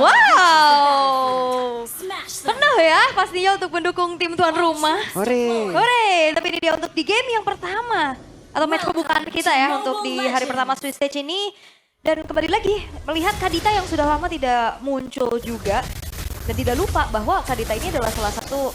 Wow. Penuh ya pastinya untuk mendukung tim tuan rumah. Hore. Tapi ini dia untuk di game yang pertama. Atau match pembukaan kita ya untuk di hari pertama Swiss Stage ini. Dan kembali lagi melihat Kadita yang sudah lama tidak muncul juga. Dan tidak lupa bahwa Kadita ini adalah salah satu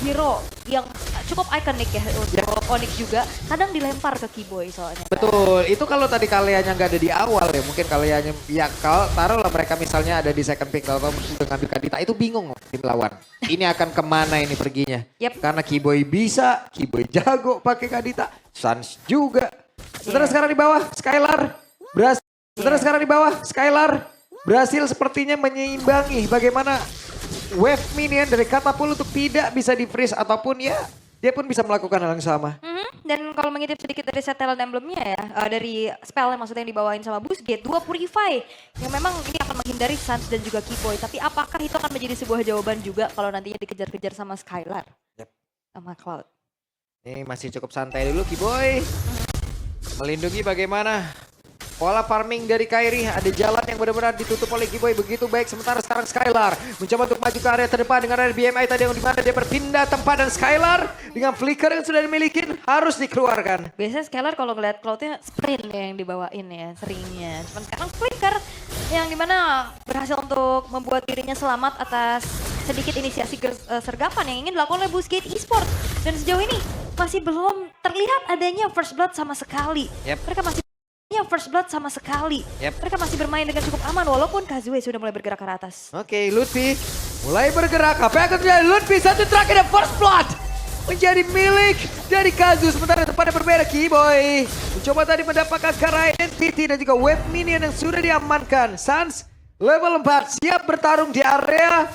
hero yang cukup ikonik ya untuk Onyx juga. Kadang dilempar ke Kiboy soalnya. Betul, itu kalau tadi kaliannya nggak ada di awal ya. Mungkin kaliannya, ya kalau taruhlah mereka misalnya ada di second pick atau udah ngambil Kadita, itu bingung tim lawan. Ini akan kemana ini perginya. Karena Kiboy bisa, Kiboy jago pakai Kadita. Suns juga. Sementara sekarang di bawah, Skylar berhasil. Sementara sekarang di bawah, Skylar berhasil sepertinya menyeimbangi bagaimana wave minion dari Katapult untuk tidak bisa di-freeze ataupun ya dia pun bisa melakukan hal yang sama. Dan kalau mengintip sedikit dari set talent emblemnya ya, dari spell yang maksudnya yang dibawain sama Boostgate, 2 Purify yang memang ini akan menghindari Suns dan juga Kiboy. Tapi apakah itu akan menjadi sebuah jawaban juga kalau nantinya dikejar-kejar sama Skylar? Sama Cloud. Ini masih cukup santai dulu Kiboy. Melindungi bagaimana pola farming dari Kairi, ada jalan yang benar-benar ditutup oleh Kiboy begitu baik. Sementara sekarang Skylar mencoba untuk maju ke area terdepan dengan area BMI tadi yang dimana dia berpindah tempat, dan Skylar dengan flicker yang sudah dimiliki harus dikeluarkan. Biasanya Skylar kalau ngeliat Cloudnya sprint yang dibawain ya seringnya. Cuman sekarang flicker yang dimana berhasil untuk membuat dirinya selamat atas sedikit inisiasi sergapan yang ingin dilakukan oleh Boostgate Esports. Dan sejauh ini masih belum terlihat adanya first blood sama sekali. Mereka masih Mereka masih bermain dengan cukup aman walaupun Kazue sudah mulai bergerak ke atas. Oke, Lutfi mulai bergerak. Apa yang akan terjadi? Lutfi satu terakhir dan first blood menjadi milik dari Kazu. Sementara tempatnya berbeda, Kiboy mencoba tadi mendapatkan Kara Identity dan juga wave minion yang sudah diamankan. Suns level 4 siap bertarung di area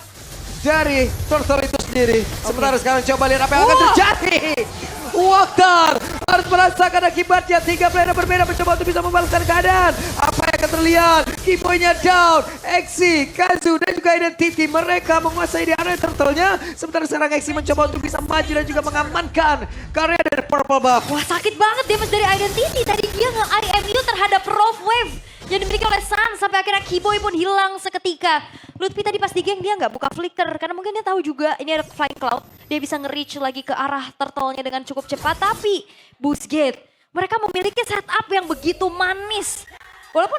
dari Turtle itu sendiri. Sementara sekarang coba lihat apa yang akan terjadi. Waktar harus merasakan akibatnya. 3 player berbeda mencoba untuk bisa membalaskan keadaan. Apa yang akan terlihat? Kiboy-nya down. Exi, Kazu dan juga Identity mereka menguasai di area turtle-nya. Sementara sekarang Exi mencoba untuk bisa maju dan juga mengamankan karya dari Purple Buff. Wah, sakit banget damage dari Identity. Tadi dia nge-IMU terhadap Rough Wave yang dimiliki oleh Suns, sampai akhirnya Kiboy pun hilang seketika. Lutfi tadi pas di geng dia nggak buka flicker karena mungkin dia tahu juga ini ada Flying Cloud. Dia bisa nge-reach lagi ke arah turtle-nya dengan cukup cepat. Tapi Boostgate mereka memiliki setup yang begitu manis. Walaupun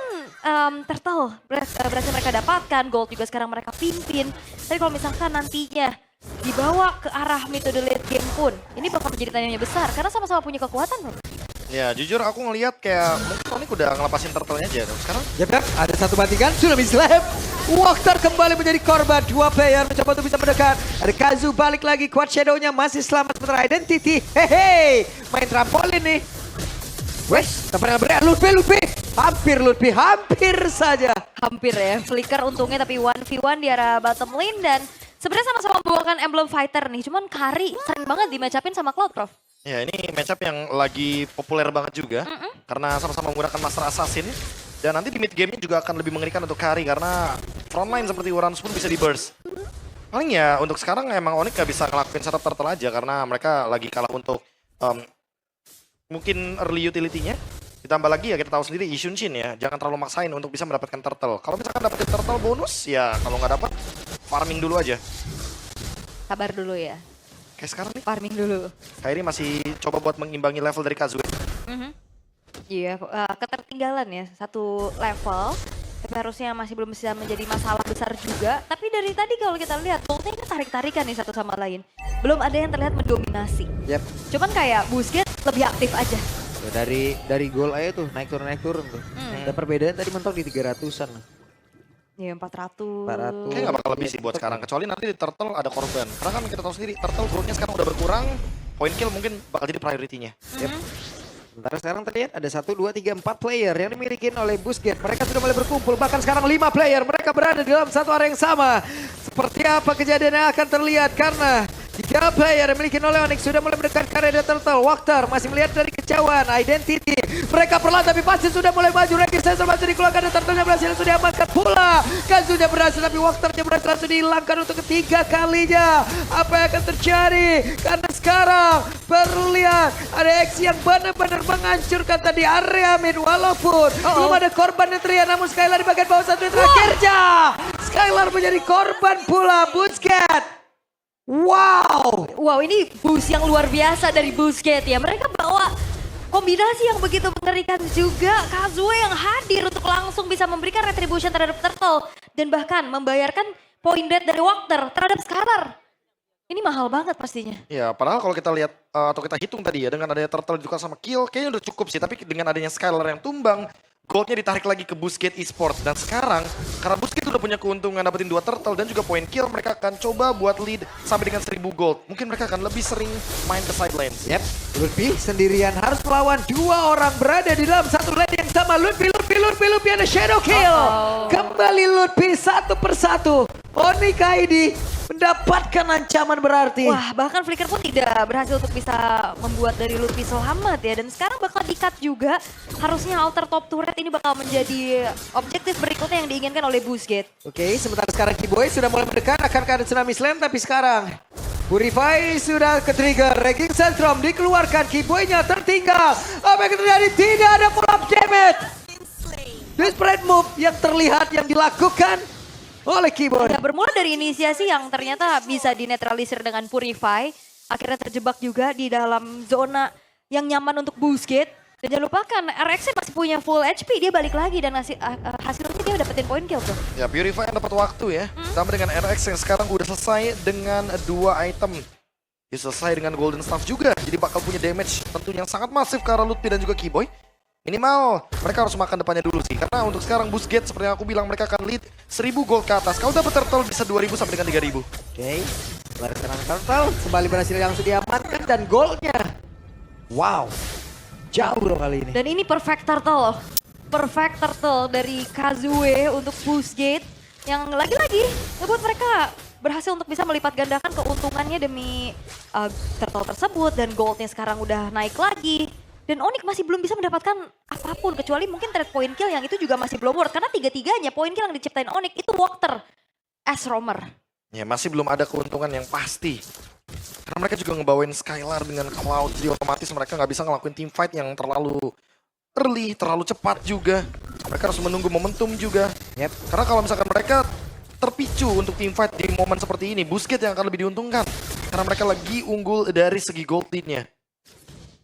turtle berhasil mereka dapatkan, gold juga sekarang mereka pimpin. Tapi kalau misalkan nantinya dibawa ke arah metode late game pun, ini bakal menjadi tanyanya besar karena sama-sama punya kekuatan loh. Ya jujur aku ngelihat kayak mungkin Sonic udah ngelepasin turtle-nya aja. Sekarang ada satu bantingan, sudah slap. Waktar kembali menjadi korban. 2 player mencoba untuk bisa mendekat. Ada Kazu balik lagi, Quad Shadow-nya masih selamat. Sementara Identity, hehe, main trampolin nih. Wes, tampaknya berat. Lutfi, hampir saja. Hampir ya, flicker untungnya tapi 1v1 di arah bottom lane. Dan sebenarnya sama-sama membawakan emblem fighter nih. Cuman Kari sering banget di-match-upin sama Cloud, Prof. ya ini matchup yang lagi populer banget juga. Karena sama-sama menggunakan Master Assassin. Dan nanti di mid game-nya juga akan lebih mengerikan untuk Kari. Karena frontline seperti Uranus pun bisa di-burst. Paling ya untuk sekarang emang Onyx gak bisa ngelakuin setup turtle aja. Karena mereka lagi kalah untuk mungkin early utility-nya. Ditambah lagi ya kita tahu sendiri Ishunshin ya. Jangan terlalu maksain untuk bisa mendapatkan turtle. Kalau misalkan dapetin turtle bonus ya kalau nggak dapat farming dulu aja. Sabar dulu ya. Kayak sekarang nih. Farming dulu. Kairi masih coba buat mengimbangi level dari Kazue. Iya, ketertinggalan ya satu level. Tapi harusnya masih belum bisa menjadi masalah besar juga. Tapi dari tadi kalau kita lihat, goldnya ini tarik-tarikan nih satu sama lain. Belum ada yang terlihat mendominasi. Cuman kayak Boostgate lebih aktif aja. Dari gol aja tuh, naik turun tuh. Dan perbedaan tadi mentok di 300-an. Ya 400. Kayaknya gak bakal lebih sih buat sekarang. Kecuali nanti di turtle ada korban. Karena kan kita tahu sendiri, turtle growth-nya sekarang udah berkurang. Point kill mungkin bakal jadi priority-nya. Sementara sekarang terlihat ada 1, 2, 3, 4 player yang dimiliki oleh Boostgate. Mereka sudah mulai berkumpul, bahkan sekarang 5 player. Mereka berada di dalam satu area yang sama. Seperti apa kejadian yang akan terlihat karena 3 player yang dimiliki oleh Onyx sudah mulai mendekat ke area turtle. Waktar masih melihat dari kejauhan. Identity mereka perlahan tapi pasti sudah mulai maju. Ranking Sensor masih dikeluarkan dan turtle-nya berhasil sudah diamankan pula. Kazunya berhasil tapi Waktarnya berhasil langsung dihilangkan untuk ketiga kalinya. Apa yang akan terjadi? Karena sekarang perlu lihat ada X yang benar-benar menghancurkan tadi area mid walaupun belum ada korban yang terlihat, namun Skylar di bagian bawah satu yang terakhir. Skylar menjadi korban pula Busquets. Wow. Wow, ini boost yang luar biasa dari Busquets ya. Mereka bawa kombinasi yang begitu mengerikan juga. Kazuya yang hadir untuk langsung bisa memberikan retribution terhadap Turtle. Dan bahkan membayarkan point rate dari Walker terhadap Skylar. Ini mahal banget pastinya. Ya, padahal kalau kita lihat atau kita hitung tadi ya, dengan adanya Turtle ditukar sama Kill, kayaknya udah cukup sih. Tapi dengan adanya Skylar yang tumbang, goldnya ditarik lagi ke Busquets Esports. Dan sekarang, karena Busquets udah punya keuntungan dapetin 2 Turtle dan juga poin kill, mereka akan coba buat lead sampai dengan 1000 gold. Mungkin mereka akan lebih sering main ke side lanes. Yep, Lutfi sendirian harus melawan 2 orang berada di dalam satu lane yang sama. Lutfi ada shadow kill. Kembali Lutfi satu persatu. Oni Kaidi mendapatkan ancaman berarti. Wah, bahkan Flicker pun tidak berhasil untuk bisa membuat dari Lutfi selamat ya. Dan sekarang bakal di-cut juga. Harusnya alter top turret ini bakal menjadi objektif berikutnya yang diinginkan oleh Busquets. Oke, sementara sekarang Kiboy sudah mulai mendekat akan ke Tsunami Slam, tapi sekarang Purify sudah ke-trigger. Raging Sandstrom dikeluarkan, Kiboy-nya tertinggal. Apa yang terjadi? Tidak ada follow-up damage. Desperate move yang terlihat yang dilakukan oleh Kiboy. Ya, bermula dari inisiasi yang ternyata bisa dinetralisir dengan Purify. Akhirnya terjebak juga di dalam zona yang nyaman untuk Busquets. Dan jangan lupakan RX masih punya full HP, dia balik lagi dan hasilnya dia dapetin point kill tuh. Ya, Purify yang dapat waktu ya. Sama dengan RX yang sekarang udah selesai dengan 2 item. Dia selesai dengan Golden Staff juga. Jadi bakal punya damage tentunya yang sangat masif ke arah Lutfi dan juga Kiboy. Minimal mereka harus makan depannya dulu sih. Karena untuk sekarang Busquets seperti yang aku bilang mereka akan lead 1000 gold ke atas. Kalau dapat Turtle bisa 2000 sampai dengan 3000. Oke, serangan Turtle kembali berhasil langsung diamankan dan goldnya. Wow, jauh loh kali ini. Dan ini perfect turtle loh. Perfect turtle dari Kazuya untuk Busquets. Yang lagi-lagi ngebuat mereka berhasil untuk bisa melipat gandakan keuntungannya demi turtle tersebut. Dan goldnya sekarang udah naik lagi. Dan Onyx masih belum bisa mendapatkan apapun. Kecuali mungkin trade point kill yang itu juga masih belum worth. Karena tiga-tiganya point kill yang diciptain Onyx itu Walker as roamer. Ya, masih belum ada keuntungan yang pasti. Karena mereka juga ngebawain Skylar dengan Cloud, jadi otomatis mereka nggak bisa ngelakuin team fight yang terlalu early, terlalu cepat juga. Mereka harus menunggu momentum juga. Yep. Karena kalau misalkan mereka terpicu untuk team fight di momen seperti ini, Busquets yang akan lebih diuntungkan. Karena mereka lagi unggul dari segi gold lead-nya.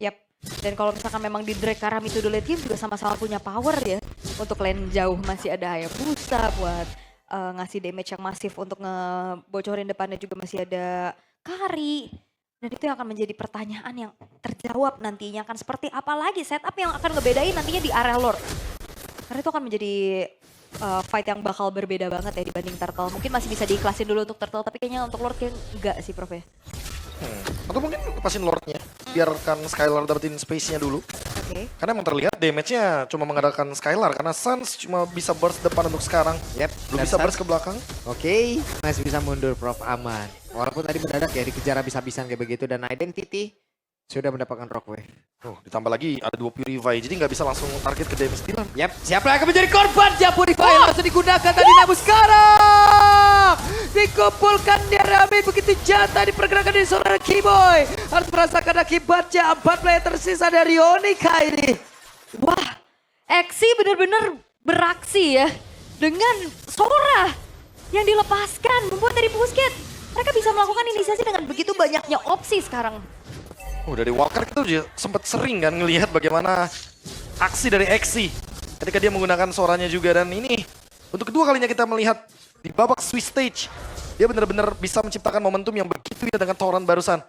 Yap. Dan kalau misalkan memang di drag karena itu dulu tim juga sama-sama punya power ya. Untuk lane jauh masih ada Hayabusa buat ngasih damage yang masif untuk ngebocorin depannya, juga masih ada Kari. Dan itu yang akan menjadi pertanyaan yang terjawab nantinya akan seperti apa lagi setup yang akan ngebedain nantinya di area Lord. Karena itu akan menjadi fight yang bakal berbeda banget ya dibanding Turtle. Mungkin masih bisa diiklasin dulu untuk Turtle, tapi kayaknya untuk Lord kayak enggak sih Prof ya. Atau mungkin lepasin Lordnya, biarkan Skylar dapetin space-nya dulu. Oke. Karena emang terlihat damage-nya cuma mengandalkan Skylar, karena Suns cuma bisa burst depan untuk sekarang. Yep. Belum bisa burst ke belakang. Oke, masih bisa mundur Prof, aman. Walaupun tadi mendadak ya dikejar habis-habisan kayak begitu, dan Identity sudah mendapatkan Rockwave. Ditambah lagi ada 2 Purify, jadi nggak bisa langsung target ke damage dealer. Yap, siapa yang akan menjadi korban? Purify langsung digunakan tadi, namun sekarang dikumpulkan dia Ramin begitu jatah dipergerakan dari seorang Kiboy. Harus merasakan akibatnya 4 player tersisa dari Onika ini. Wah, Exi benar-benar beraksi ya. Dengan Sora yang dilepaskan membuat dari Busquets. Mereka bisa melakukan inisiasi dengan begitu banyaknya opsi sekarang. Dari Walker kita juga sempat sering kan ngelihat bagaimana aksi dari Exi ketika dia menggunakan suaranya juga, dan ini untuk kedua kalinya kita melihat di babak Swiss stage dia benar-benar bisa menciptakan momentum yang begitu ya dengan Tauren barusan.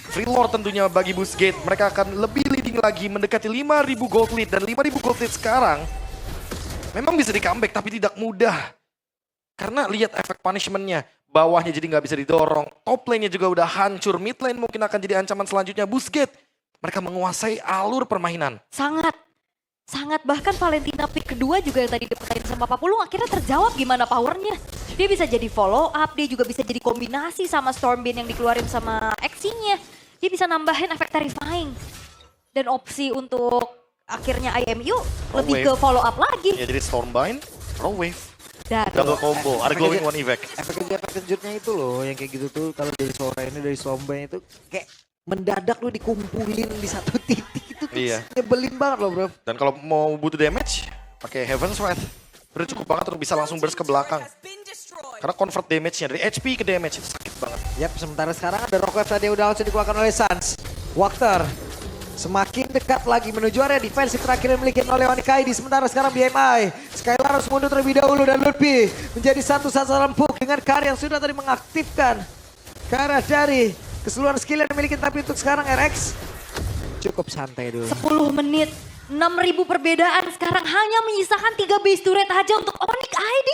Free Lord tentunya bagi Busquets, mereka akan lebih leading lagi mendekati 5.000 gold lead, dan 5.000 gold lead sekarang memang bisa di comeback tapi tidak mudah. Karena lihat efek punishment-nya. Bawahnya jadi nggak bisa didorong. Top lane-nya juga udah hancur. Mid lane mungkin akan jadi ancaman selanjutnya Busquets. Mereka menguasai alur permainan. Sangat. Bahkan Valentina pick kedua juga yang tadi dipertain sama Papulung akhirnya terjawab gimana powernya. Dia bisa jadi follow up, dia juga bisa jadi kombinasi sama Stormbeam yang dikeluarin sama X-nya. Dia bisa nambahin efek terrifying. Dan opsi untuk akhirnya IMU lebih ke follow up lagi. Ya, jadi Stormbind, Raw Wave. Double combo, ada going one evac. Efek kejutnya itu loh, yang kayak gitu tuh kalau dari suara ini, dari Sombay itu kayak mendadak lu dikumpulin di satu titik itu tuh nyebelin banget loh bro. Dan kalau mau butuh damage, pakai Heaven's Wrath. Udah cukup banget untuk bisa langsung burst ke belakang. Karena convert damage-nya dari HP ke damage itu sakit banget. Yap, sementara sekarang ada Rock Wave tadi yang udah langsung dikeluarkan oleh Suns. Walker semakin dekat lagi menuju area defensif terakhir yang dimiliki oleh Onyx ID. Sementara sekarang BMI, Skylar harus mundur terlebih dahulu dan Lutfi menjadi satu sasaran empuk dengan Kari yang sudah tadi mengaktifkan ke arah dari keseluruhan skill yang dimiliki. Tapi untuk sekarang RX cukup santai dulu. 10 menit, 6.000 perbedaan sekarang hanya menyisakan 3 base turret aja untuk Onyx ID.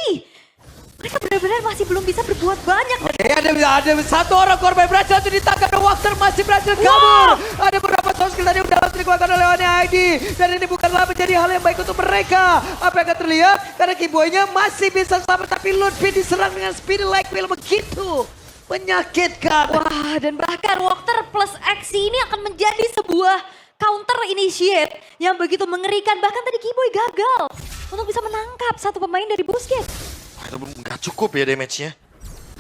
Mereka benar-benar masih belum bisa berbuat banyak. Oke, ada satu orang korban berhasil langsung ditangkap dan Walker masih berhasil kabur. Ada beberapa soft skill tadi yang udah langsung dikeluarkan oleh Onyx ID. Dan ini bukanlah menjadi hal yang baik untuk mereka. Apa yang akan terlihat? Karena Kiboy-nya masih bisa selamat tapi Lutfi diserang dengan speed like wheel begitu menyakitkan. Wah, dan bahkan Walker plus X ini akan menjadi sebuah counter initiate yang begitu mengerikan. Bahkan tadi Kiboy gagal untuk bisa menangkap satu pemain dari Busquets. Itu nggak cukup ya damage-nya.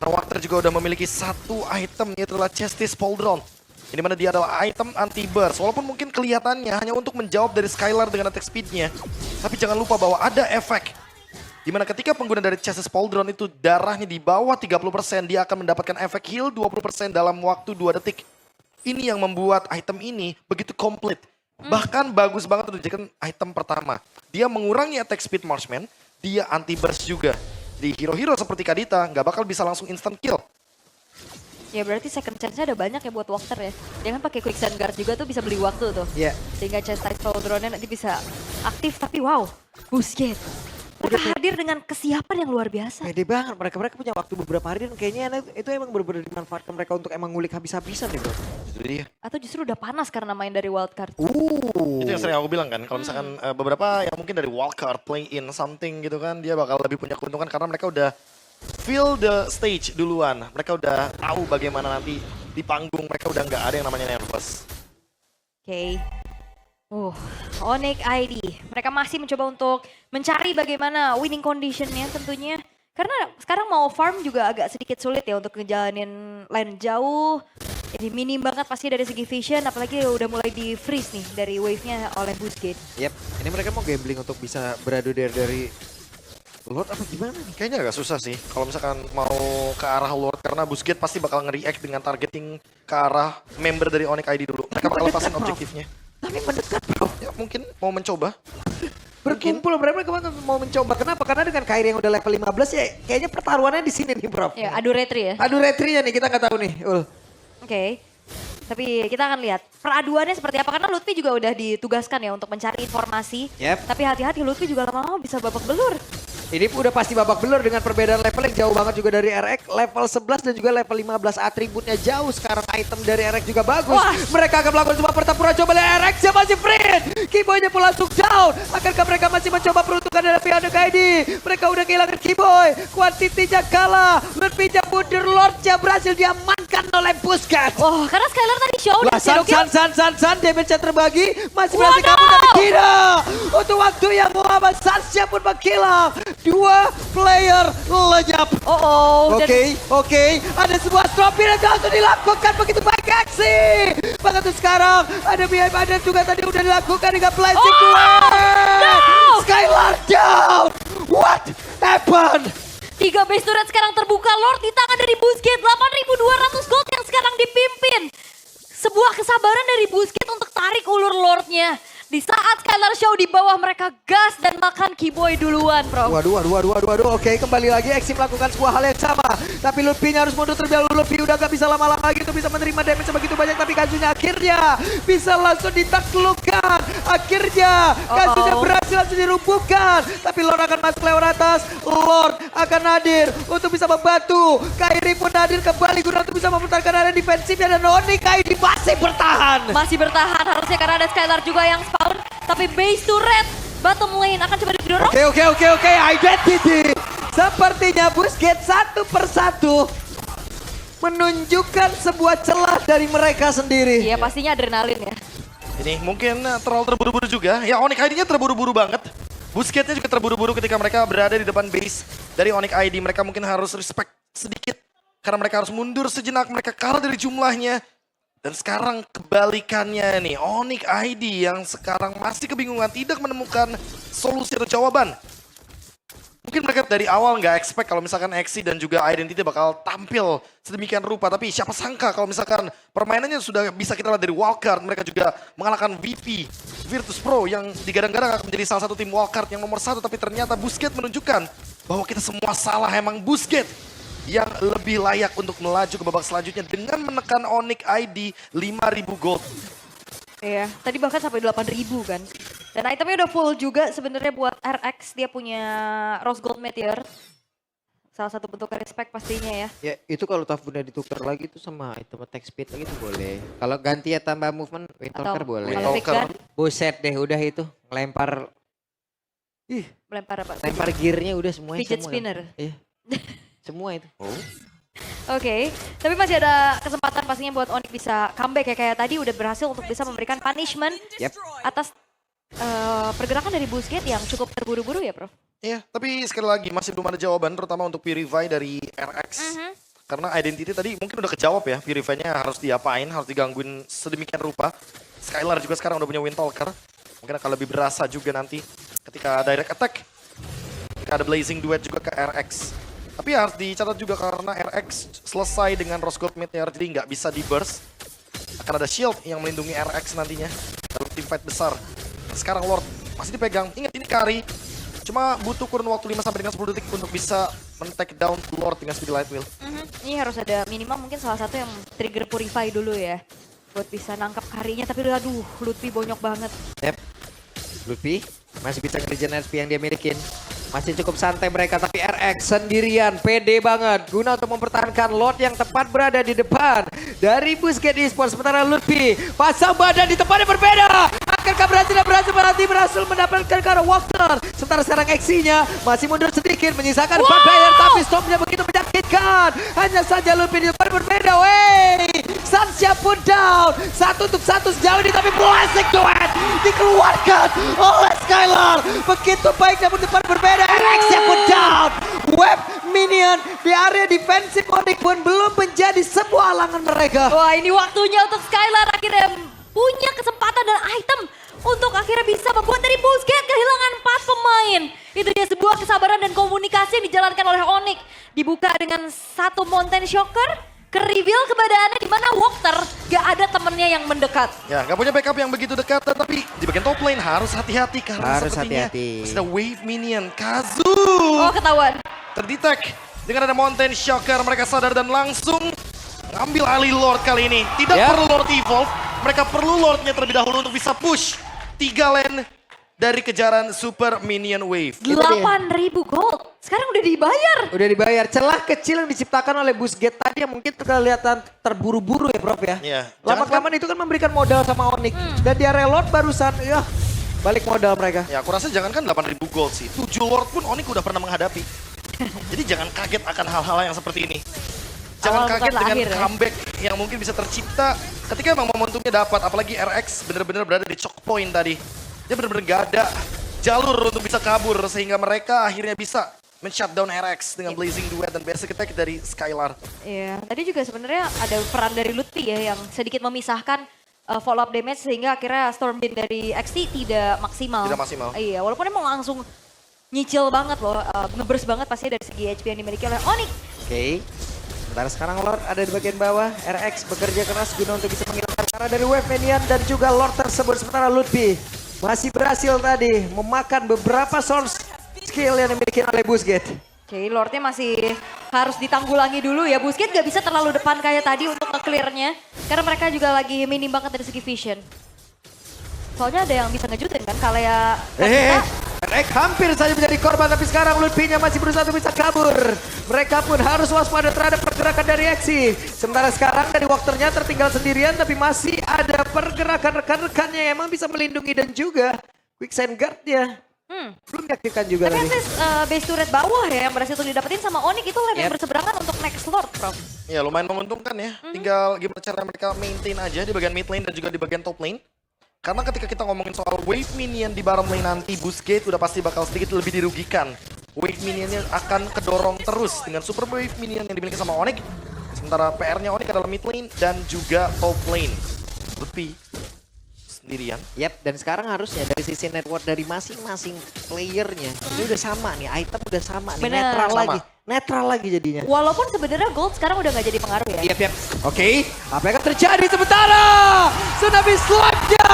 Nah, Walker juga udah memiliki satu item, yaitu adalah Chestis Pauldron. Ini mana dia adalah item anti-burst. Walaupun mungkin kelihatannya hanya untuk menjawab dari Skylar dengan attack speed-nya. Tapi jangan lupa bahwa ada efek. Dimana ketika pengguna dari Chestis Pauldron itu darahnya di bawah 30%, dia akan mendapatkan efek heal 20% dalam waktu 2 detik. Ini yang membuat item ini begitu komplit. Bahkan bagus banget untuk dijadikan item pertama. Dia mengurangi attack speed marksman, dia anti-burst juga. Di hero-hero seperti Kadita nggak bakal bisa langsung instant kill. Ya berarti second chance-nya ada banyak ya buat Walker ya. Dia kan pakai quicksand guard juga tuh bisa beli waktu tuh. Iya. Sehingga chastise drone-nya nanti bisa aktif. Tapi wow, Busquets. Mereka hadir dengan kesiapan yang luar biasa. Pede banget, mereka punya waktu beberapa hari dan kayaknya itu emang benar-benar dimanfaatkan mereka untuk emang ngulik habis-habisan nih bro. Itu dia. Atau justru udah panas karena main dari wildcard. Itu yang sering aku bilang kan, kalau misalkan beberapa yang mungkin dari wildcard play in something gitu kan, dia bakal lebih punya keuntungan karena mereka udah feel the stage duluan. Mereka udah tahu bagaimana nanti di panggung, mereka udah nggak ada yang namanya nervous. Oke. Onyx ID. Mereka masih mencoba untuk mencari bagaimana winning conditionnya tentunya. Karena sekarang mau farm juga agak sedikit sulit ya untuk ngejalanin lane jauh. Jadi minim banget pasti dari segi vision, apalagi udah mulai di freeze nih dari wave-nya oleh Busquets. Yep, ini mereka mau gambling untuk bisa beradu dari Lord apa gimana nih? Kayaknya agak susah sih kalau misalkan mau ke arah Lord karena Busquets pasti bakal nge-react dengan targeting ke arah member dari Onyx ID dulu. Mereka bakal lepasin objektifnya. Tapi mendekat bro. Ya, mungkin mau mencoba. Berkumpul mereka mau mencoba. Kenapa? Karena dengan Kairi yang udah level 15 ya kayaknya pertaruhannya di sini nih bro. Ya, adu retri ya. Adu retrinya nih kita nggak tahu nih. Oke. Tapi kita akan lihat peraduannya seperti apa. Karena Lutfi juga udah ditugaskan ya untuk mencari informasi. Yep. Tapi hati-hati Lutfi juga lama-lama bisa babak belur. Ini udah pasti babak belur dengan perbedaan level yang jauh banget juga dari RX. Level 11 dan juga level 15 atributnya jauh. Sekarang item dari RX juga bagus. Wah. Mereka akan melakukan sebuah pertempuran coba dari RX yang masih free. Kiboy-nya pun langsung down. Akankah mereka masih mencoba peruntukan dari pihak ID? Mereka udah kehilangan Kiboy. Kuantitinya kalah. Lutfi-nya mundur. Lord-nya berhasil diamankan oleh Busquets. Karena Skylar tadi show dan San damage-nya terbagi. Masih berhasil kabur tapi tidak. Untuk waktu yang lama Sansnya pun menghilang. 2 player lenyap. Oke. Ada sebuah stropin yang langsung dilakukan begitu baik aksi. Bahkan tuh sekarang ada BM ada juga tadi udah dilakukan dengan blazing no! Skylar down. What happened? 3 base turret sekarang terbuka. Lord di tangan dari Busquets. 8.200 gold yang sekarang dipimpin. Sebuah kesabaran dari Busquets untuk tarik ulur Lordnya. Di saat Skylar Show di bawah mereka gas dan makan Kiboy duluan bro. Waduh. Oke, kembali lagi Exim melakukan sebuah hal yang sama. Tapi Lutfi-nya harus mundur terlebih dahulu. Lutfi udah gak bisa lama-lama lagi untuk bisa menerima damage sebegitu banyak. Tapi Kazunya akhirnya bisa langsung ditaklukkan. Akhirnya Kazunya berhasil langsung dirumpuhkan. Tapi Lord akan masuk lewat atas. Lord akan hadir untuk bisa membantu. Kairi pun hadir kembali guna untuk bisa mempertahankan area defensifnya. Dan Onyx ID masih bertahan. Masih bertahan harusnya karena ada Skylar juga yang spawn. Tapi base turret bottom lane akan coba didorong. Oke. Identity. Sepertinya Busquets satu persatu menunjukkan sebuah celah dari mereka sendiri. Iya pastinya adrenalin ya. Ini mungkin terlalu terburu-buru juga. Ya Onyx ID-nya terburu-buru banget. Busquets-nya juga terburu-buru ketika mereka berada di depan base dari Onyx ID. Mereka mungkin harus respect sedikit. Karena mereka harus mundur sejenak. Mereka kalah dari jumlahnya. Dan sekarang kebalikannya nih, Onyx ID yang sekarang masih kebingungan, tidak menemukan solusi atau jawaban. Mungkin mereka dari awal nggak expect kalau misalkan Exi dan juga Identity bakal tampil sedemikian rupa. Tapi siapa sangka kalau misalkan permainannya sudah bisa kita lihat dari wildcard. Mereka juga mengalahkan VP, Virtus Pro yang digadang-gadang akan menjadi salah satu tim wildcard yang nomor 1. Tapi ternyata Busquets menunjukkan bahwa kita semua salah. Emang Busquets yang lebih layak untuk melaju ke babak selanjutnya dengan menekan Onyx ID 5.000 gold. Iya, tadi bahkan sampai 8.000 kan. Dan itemnya udah full juga sebenarnya buat RX. Dia punya Rose Gold Meteor. Salah satu bentuk respect pastinya ya. Ya itu kalau tough udah ditukar lagi tuh sama item attack speed lagi tuh boleh. Kalau ganti ya tambah movement, Windtalker boleh. kalau Windtalker. Vicar, Buset deh udah itu. Ngelempar. Ih, melempar apa? lempar gearnya udah semuanya. Fidget semua. spinner. Iya. Semua itu. Oke, tapi masih ada kesempatan pastinya buat Onyx bisa comeback ya. Kayak tadi udah berhasil untuk bisa memberikan punishment Yep. atas pergerakan dari Busquets yang cukup terburu-buru ya, Prof. Iya, tapi sekali lagi masih belum ada jawaban terutama untuk Purify dari RX. Karena Identity tadi mungkin udah kejawab ya, Purify-nya harus diapain, harus digangguin sedemikian rupa. Skylar juga sekarang udah punya Windtalker. Mungkin akan lebih berasa juga nanti ketika direct attack. Ketika ada Blazing Duet juga ke RX. Tapi harus dicatat juga karena RX selesai dengan Rose Gold Meteor, jadi nggak bisa di-burst. Akan ada shield yang melindungi RX nantinya dalam team fight besar. Sekarang Lord masih dipegang, ingat ini carry. Cuma butuh kurun waktu 5 sampai dengan 10 detik untuk bisa men-take down Lord dengan speed light wheel. Ini harus ada minimal mungkin salah satu yang trigger Purify dulu ya. Buat bisa nangkap karinya, tapi aduh Lutfi bonyok banget. Yep. Luffy masih bisa ngerjain SP yang dia milikin. Masih cukup santai mereka, tapi RX sendirian, pede banget. Guna untuk mempertahankan Lord yang tepat berada di depan. Dari Busquets Esports, sementara Luffy pasang badan di tempat yang berbeda. Akankah berhasil mendapatkan ke arah Walker. Sementara sekarang Exinya masih mundur sedikit, menyisakan 4 player. Tapi stopnya begitu menyakitkan. Hanya saja Luffy di tempat yang berbeda. Wey, Sansha pun down. 1 untuk 1 sejauh ini, tapi Blazing Duet dikeluarkan oleh Skylar. Begitu baik namun depan berbeda. RX-nya pun down. Web minion di area defensif Onyx pun belum menjadi sebuah halangan mereka. Wah, ini waktunya untuk Skylar akhirnya punya kesempatan dan item untuk akhirnya bisa membuat dari Busquets kehilangan 4 pemain. Itu dia sebuah kesabaran dan komunikasi yang dijalankan oleh Onyx. Dibuka dengan satu Mountain Shocker. Ke-reveal keberadaannya di mana Walker gak ada temennya yang mendekat. Ya, nggak punya backup yang begitu dekat, tapi di bagian top lane harus hati-hati karena Harus sepertinya hati-hati. sudah wave minion Kazu Oh, ketahuan. terdetek dengan ada Mountain Shocker. Mereka sadar dan langsung ngambil alih Lord kali ini. Tidak Ya. perlu Lord evolve, mereka perlu Lordnya terlebih dahulu untuk bisa push 3 lane dari kejaran Super Minion Wave. 8.000 gold. Sekarang udah dibayar. Udah dibayar. Celah kecil yang diciptakan oleh Busquets tadi yang mungkin kelihatan terburu-buru ya Prof ya. Iya. Lama-kelamaan itu kan memberikan modal sama Onyx. Dan dia reload barusan, ya balik modal mereka. Ya, aku rasa jangankan 8.000 gold sih. 7 Lord pun Onyx udah pernah menghadapi. Jadi jangan kaget akan hal-hal yang seperti ini. Jangan Awal kaget bukanlah dengan akhir ya. comeback yang mungkin bisa tercipta ketika memang momentumnya dapat. Apalagi RX benar-benar berada di choke point tadi. Dia benar-benar gak ada jalur untuk bisa kabur sehingga mereka akhirnya bisa men-shutdown RX dengan Blazing Duet dan basic attack dari Skylar. Iya, tadi juga sebenarnya ada peran dari Lutfi ya yang sedikit memisahkan follow up damage sehingga akhirnya Stormwind dari XT tidak maksimal. Tidak maksimal. Iya, walaupun emang langsung nyicil banget loh, ngeburst banget pasti dari segi HP yang dimiliki oleh Onyx. Oke. Sementara sekarang Lord ada di bagian bawah. RX bekerja keras guna untuk bisa menghilangkan arah dari Wave Minion dan juga Lord tersebut. Sementara Lutfi masih berhasil tadi memakan beberapa source skill yang dimiliki oleh Busquets. Oke, Lordnya masih harus ditanggulangi dulu ya. Busquets gak bisa terlalu depan kayak tadi untuk nge-clearnya. Karena mereka juga lagi minim banget dari segi vision. Soalnya ada yang bisa ngejutin kan kalau ya RX hampir saja menjadi korban tapi sekarang Lutfi-nya masih berusaha untuk bisa kabur. Mereka pun harus waspada terhadap pergerakan dari Exi. Sementara sekarang dari Walkernya tertinggal sendirian tapi masih ada pergerakan rekan-rekannya yang emang bisa melindungi dan juga quicksand guard-nya. Belum diaktifkan juga tapi tadi. at least base turret bawah ya yang berhasil untuk didapetin sama Onyx itu lane yang Yep. berseberangan untuk next Lord, Prof. Ya lumayan menguntungkan ya. Tinggal gimana cara mereka maintain aja di bagian mid lane dan juga di bagian top lane. Karena ketika kita ngomongin soal wave minion di bottom lane nanti, Busquets udah pasti bakal sedikit lebih dirugikan. Wave minionnya akan kedorong terus dengan super wave minion yang dimiliki sama Onyx. Sementara PR-nya Onyx adalah mid lane dan juga top lane. Lutfi sendirian. Yap, dan sekarang harusnya dari sisi network dari masing-masing playernya ini udah sama nih, item udah sama nih, Bener. netral Sama. lagi, netral lagi jadinya. Walaupun sebenarnya gold sekarang udah nggak jadi pengaruh ya. Yap. Oke, apa yang akan terjadi sementara? Tsunami slide-nya,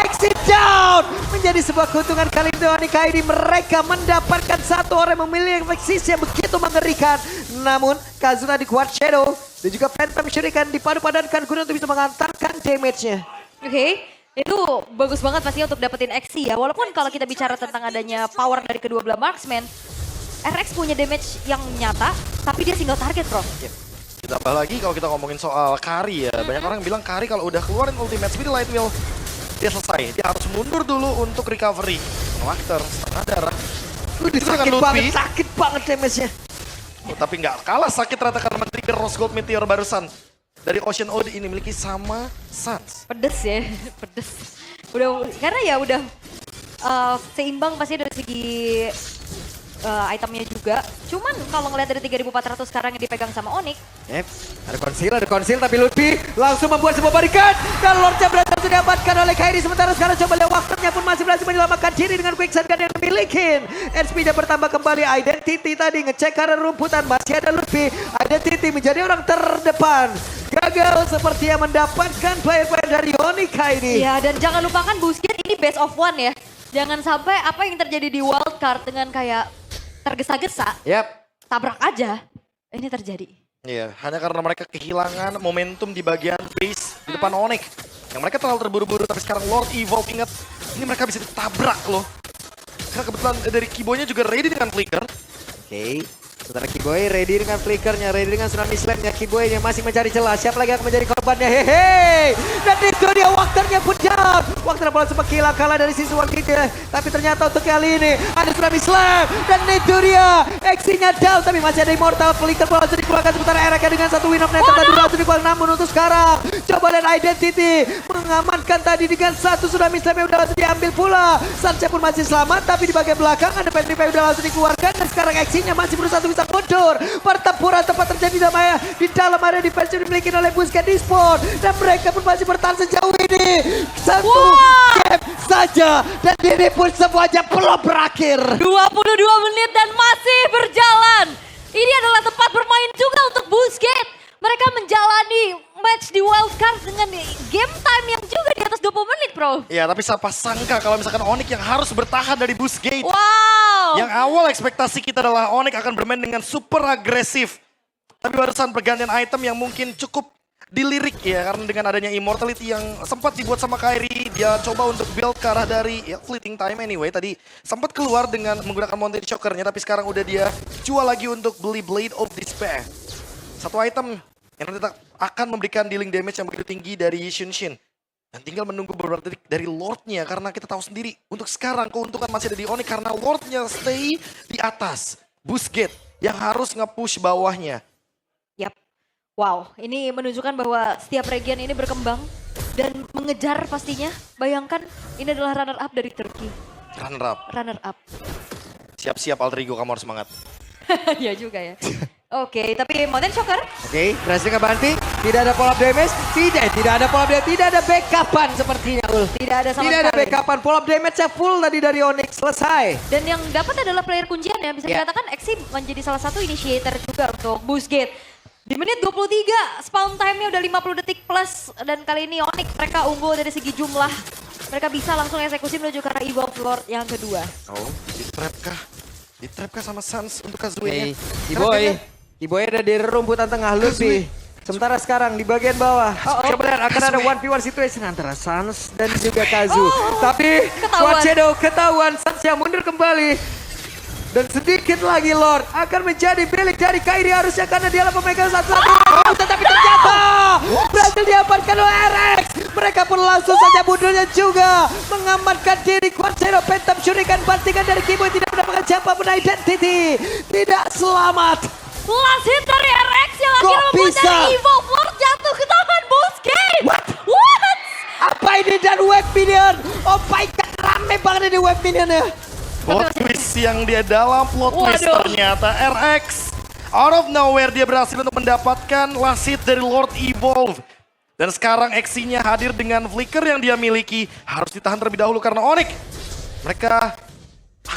exit down. Menjadi sebuah keuntungan kali ini Onyx ID. Mereka mendapatkan satu orang yang memiliki eksis yang begitu mengerikan. Namun, Kazuna di Quad Shadow dan juga Phantom Shuriken dipadu-padankan guna untuk bisa mengantarkan damage-nya. Oke, itu bagus banget pastinya untuk dapetin XC ya. Walaupun kalau kita bicara tentang adanya power dari kedua belah marksman, RX punya damage yang nyata, tapi dia single target, bro. Ditambah lagi kalau kita ngomongin soal Kari ya, banyak orang bilang Kari kalau udah keluarin ultimate speed light wheel, dia selesai. Dia harus mundur dulu untuk recovery. Wakter, setengah darah. Udah Itu sakit dengan banget, Lutfi. sakit banget damage-nya. Oh, tapi nggak kalah sakit ternyata karena men-trigger Rose Gold Meteor barusan. Dari Ocean Ode ini miliki sama Suns. Pedes ya, pedes. Udah, karena ya udah seimbang pasti dari segi itemnya juga. Cuman kalau ngeliat dari 3.400 sekarang yang dipegang sama Onyx, Yep, ada konsil tapi Lutfi langsung membuat sebuah barikat dan Lordnya berhasil didapatkan oleh Kairi. Sementara sekarang coba lihat waktunya pun masih berhasil menyelamatkan diri dengan quicksand gun yang dimiliki. Speed-nya bertambah kembali, Identity tadi ngecek karena rumputan masih ada Lutfi. Identity menjadi orang terdepan. Gagal seperti yang mendapatkan player-player dari Onyx ID. ya dan jangan lupakan Busquets ini best of one ya. Jangan sampai apa yang terjadi di wildcard dengan kayak tergesa-gesa, Yap, tabrak aja, ini terjadi. Iya, hanya karena mereka kehilangan momentum di bagian base di depan Onyx. Yang mereka terlalu terburu-buru, tapi sekarang Lord Evolve, ingat, ini mereka bisa ditabrak loh. Karena kebetulan dari Kibonya juga ready dengan flicker. Oke. Sementara Kiboy ready dengan flickernya, ready dengan tsunami slam-nya. Kiboy-nya masih mencari celah. Siapa lagi yang akan menjadi korbannya? Hehe. Dan itu dia waktunya pun jam. Waktunya bola sempat hilang kalah dari sisi waktunya. Tapi ternyata untuk kali ini ada tsunami slam. Dan itu dia. Eksinya down. Tapi masih ada immortal. Flicker bola langsung dikeluarkan. Sementara Erika dengan satu win of net. Tadi langsung dikeluarkan. Namun untuk sekarang. Coba lihat Identity. Mengamankan tadi dengan satu tsunami slam yang udah langsung diambil pula. Sanche pun masih selamat. Tapi di bagian belakang ada Petrify udah langsung dikeluarkan. Dan sekarang eksinya masih berusaha untuk bisa mundur. Pertempuran tempat terjadi di dalam area defense yang dimiliki oleh Busquets di spawn. Dan mereka pun masih bertahan sejauh ini. Satu game saja. Dan ini pun semuanya belum berakhir. 22 menit dan masih berjalan. Ini adalah tempat bermain juga untuk Busquets. Mereka menjalani match di wildcard dengan game time yang juga di atas 20 menit, bro. Ya, tapi siapa sangka kalau misalkan Onyx yang harus bertahan dari boost gate. Wow. Yang awal ekspektasi kita adalah Onyx akan bermain dengan super agresif. Tapi barusan pergantian item yang mungkin cukup dilirik ya. Karena dengan adanya immortality yang sempat dibuat sama Kairi. Dia coba untuk build ke arah dari ya, fleeting time anyway. Tadi sempat keluar dengan menggunakan Mountain Choker-nya. Tapi sekarang udah dia jual lagi untuk beli Blade of Despair. Satu item yang nanti akan memberikan dealing damage yang begitu tinggi dari Xunshin. Dan tinggal menunggu beberapa detik dari Lord-nya. Karena kita tahu sendiri untuk sekarang keuntungan masih ada di Onyx. Karena Lord-nya stay di atas. Busquets yang harus nge-push bawahnya. Yap. Wow, ini menunjukkan bahwa setiap region ini berkembang dan mengejar pastinya. Bayangkan ini adalah runner up dari Turki. Runner up. Runner up. Siap-siap Alterigo, kamu harus semangat. Iya juga ya. Oke, tapi Mountain Choker. Oke, berhasil ngebanting. Tidak ada follow up damage. Tidak ada follow up damage. Tidak ada backupan sepertinya, Ul. Tidak ada sama Tidak ada sekali. backupan. Follow up damage-nya full tadi dari Onyx. Selesai. Dan yang dapat adalah player kuncian ya. Bisa Ya. dikatakan Exi menjadi salah satu initiator juga untuk Busquets. Di menit 23, spawn time-nya udah 50 detik plus. Dan kali ini Onyx mereka unggul dari segi jumlah. Mereka bisa langsung eksekusi menuju ke arah Evolve Lord yang kedua. Oh, di-trap kah? Di-trap kah sama Sans untuk Kazuya-nya? Kiboy. Kiboy ada di rumputan tengah Lutfi. Sementara sekarang di bagian bawah. Coba lihat akan ada 1v1 situation antara Sans dan juga Kazu. Tapi ketahuan. Quad Shadow ketahuan. Sans yang mundur kembali. Dan sedikit lagi Lord akan menjadi milik dari Kairi harusnya karena dialah pemegang satu-satu. Tetapi ternyata berhasil diamankan oleh RX. Mereka pun langsung saja mundurnya juga. Mengamankan diri Quad Shadow. Phantom Shuriken bantingan dari Kiboy tidak mendapatkan siapapun Identity. Tidak selamat. Last hit dari RX yang Kok akhirnya membuat bisa? dari Evolve Lord jatuh ke tangan Busquets. What? What? Apa ini dan web minion? Oh my god, rame banget ini web minionnya. Plot twist yang dia dalam plot twist Waduh. ternyata RX. Out of nowhere dia berhasil untuk mendapatkan last hit dari Lord Evolve. Dan sekarang Exinya hadir dengan flicker yang dia miliki. Harus ditahan terlebih dahulu karena Onyx. Mereka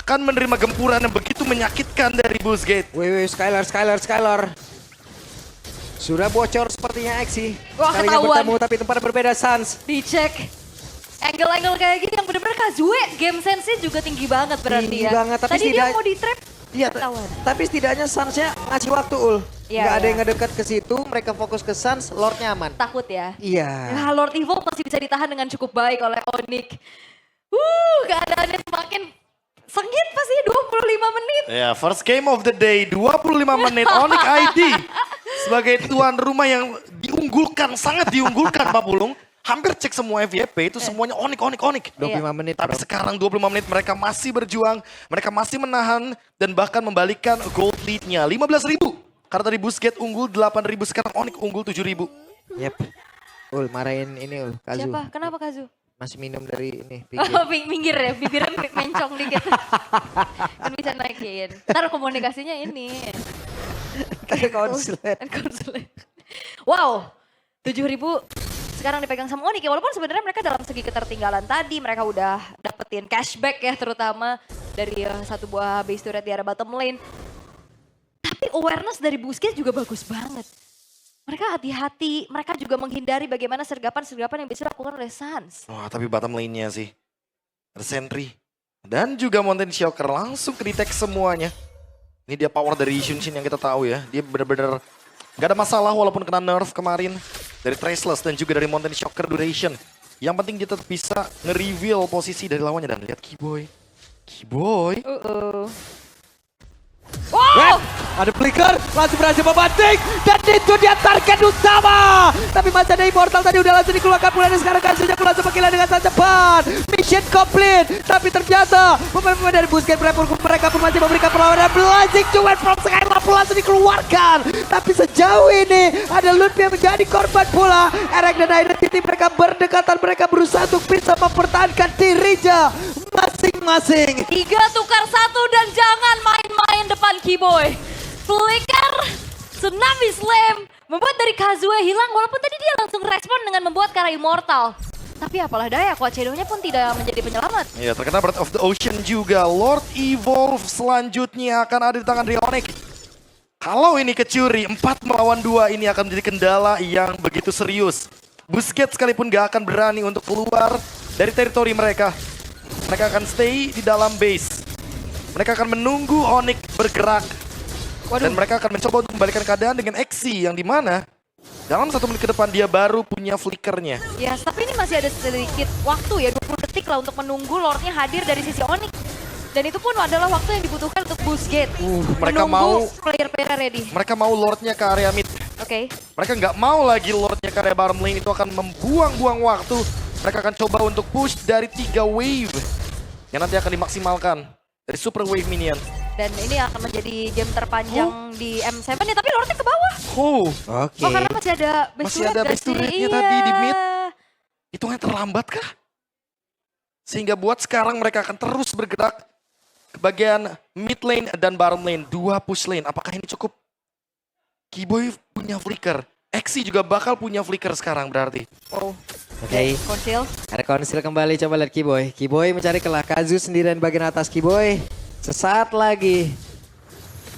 akan menerima gempuran yang begitu menyakitkan dari Boostgate. Wih, Skylar. Sudah bocor sepertinya Exi. Wah, Kalinya ketahuan. bertemu tapi tempat berbeda Suns. Dicek. Angle-angle kayak gini yang bener-bener Kazue game sense-nya juga tinggi banget berarti Tinggi ya. banget, tapi Tadi dia setidaknya- mau di-trap. Iya, Ketahuan. tapi setidaknya Suns-nya ngasih waktu Ul. Iya, Nggak ada iya. yang ngedekat ke situ, mereka fokus ke Suns, Lord nyaman. Takut ya. Iya. Ya, Lord Evil masih bisa ditahan dengan cukup baik oleh Onyx. Keadaannya semakin sengit pasti 25 menit. Ya, first game of the day, 25 menit Onyx ID. Sebagai tuan rumah yang diunggulkan, sangat diunggulkan Pak Pulung. Hampir cek semua FYP itu semuanya Onyx. 25 menit. Tapi bro. sekarang 25 menit mereka masih berjuang, mereka masih menahan dan bahkan membalikan gold lead-nya 15.000. Karena tadi Boostgate unggul 8.000, sekarang Onyx unggul 7.000. Yep. Ul, marahin ini Ul, Kazu. Siapa? Kenapa Kazu? Masih minum dari ini, Oh, minggir ya, bibirnya mencong dikit. Kan bisa naikin. Ntar komunikasinya ini. Tadi konslet. Konsulat. Wow, 7.000 sekarang dipegang sama Onyx ya. Walaupun sebenarnya mereka dalam segi ketertinggalan tadi, mereka udah dapetin cashback ya terutama dari satu buah base turret di area bottom lane. Tapi awareness dari Boostgate juga bagus banget. Mereka hati-hati, mereka juga menghindari bagaimana sergapan-sergapan yang bisa dilakukan oleh Suns. Wah, tapi bottom lane-nya sih. Ada Sentry. Dan juga Mountain Shocker langsung ke-detect semuanya. Ini dia power dari Xunshin yang kita tahu ya. Dia benar-benar gak ada masalah walaupun kena nerf kemarin. Dari Traceless dan juga dari Mountain Shocker Duration. Yang penting dia tetap bisa nge-reveal posisi dari lawannya. Dan lihat Keyboy. Wow! Ada flicker, langsung berhasil membanting. Dan itu dia target utama. Tapi masih ada Immortal tadi udah langsung dikeluarkan pula. Dan sekarang kasusnya pula sebagian dengan sangat cepat. Mission complete. Tapi ternyata pemain-pemain dari Boostgate mereka pun masih memberikan perlawanan. Blazing Duet from Skylar pun langsung dikeluarkan. Tapi sejauh ini ada Ludwig yang menjadi korban pula. Erek dan Identity mereka berdekatan. Mereka berusaha untuk bisa mempertahankan dirinya masing-masing. 3 tukar 1 dan jangan main-main depan Keyboy. Flicker, Tsunami Slam, membuat dari Kazue hilang walaupun tadi dia langsung respon dengan membuat Kara Immortal. Tapi apalah daya, Quachedo-nya pun tidak menjadi penyelamat. Ya, terkena Breath of the Ocean juga. Lord Evolve selanjutnya akan ada di tangan dari Onyx. Kalau ini kecuri, 4 melawan 2 ini akan menjadi kendala yang begitu serius. Boostgate sekalipun gak akan berani untuk keluar dari teritori mereka. Mereka akan stay di dalam base. Mereka akan menunggu Onyx bergerak. Dan mereka akan mencoba untuk membalikan keadaan dengan Exi yang dimana dalam 1 menit ke depan dia baru punya flickernya. Ya, tapi ini masih ada sedikit waktu ya, 20 detik lah untuk menunggu Lordnya hadir dari sisi Onyx. Dan itu pun adalah waktu yang dibutuhkan untuk Boostgate. Mereka menunggu mau player-player ready. mereka mau Lordnya ke area mid. Oke. Mereka nggak mau lagi Lordnya ke area bottom lane, itu akan membuang-buang waktu. Mereka akan coba untuk push dari 3 wave yang nanti akan dimaksimalkan dari super wave minion. Dan ini akan menjadi game terpanjang di M7 ya, tapi Lordnya ke bawah. Oke. Oh, karena masih ada base Masih turret ada gak base sih? turretnya tadi di mid. Itu hanya terlambat kah? Sehingga buat sekarang mereka akan terus bergerak ke bagian mid lane dan bottom lane. 2 push lane, apakah ini cukup? Keyboy punya flicker. Exi juga bakal punya flicker sekarang berarti. Oh, Oke. Konsil. Ada konsil kembali, coba lihat Keyboy. Keyboy mencari kelah, Kazu sendirian bagian atas. Keyboy sesaat lagi.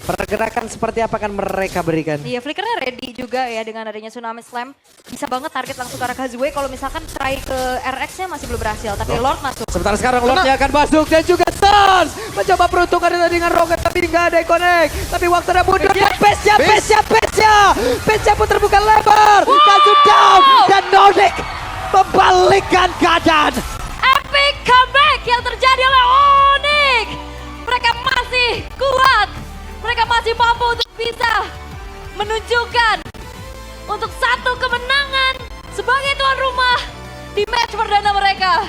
Pergerakan seperti apa akan mereka berikan? Iya, flickernya ready juga ya dengan adanya Tsunami Slam. Bisa banget target langsung ke arah Kazue kalau misalkan try ke RX-nya masih belum berhasil. Tapi Lord masuk. Sementara sekarang Lordnya akan masuk dan juga Suns mencoba peruntungan dengan Rocket tapi nggak ada yang connect. Tapi waktunya mundur dan Pesnya pun terbuka lebar. Kazu down dan Nordic membalikkan keadaan. Epic comeback yang terjadi oleh Onyx. Mereka masih kuat. Mereka masih mampu untuk bisa menunjukkan untuk 1 kemenangan sebagai tuan rumah di match perdana mereka.